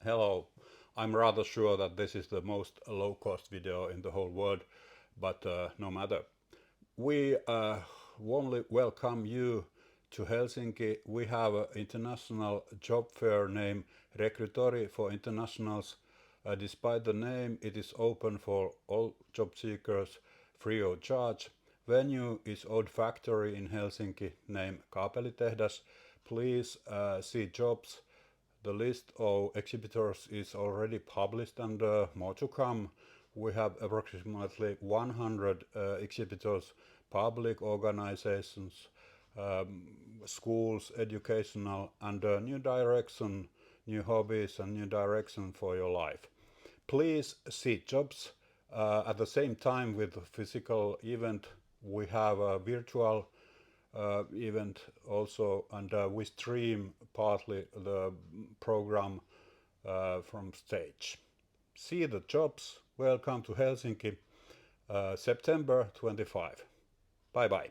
Hello, I'm rather sure that this is the most low-cost video in the whole world, but no matter. We warmly welcome you to Helsinki. We have an international job fair named Rekrytori for internationals. Despite the name, it is open for all job seekers free of charge. Venue is Old Factory in Helsinki named Kaapelitehdas. Please see jobs. The list of exhibitors is already published and more to come. We have approximately 100 exhibitors, public organizations, schools, educational, and new direction, new hobbies, and new direction for your life. Please see jobs. At the same time with the physical event, we have a virtual event also, and we stream partly the program from stage. See the jobs. Welcome to Helsinki, September 25. Bye bye.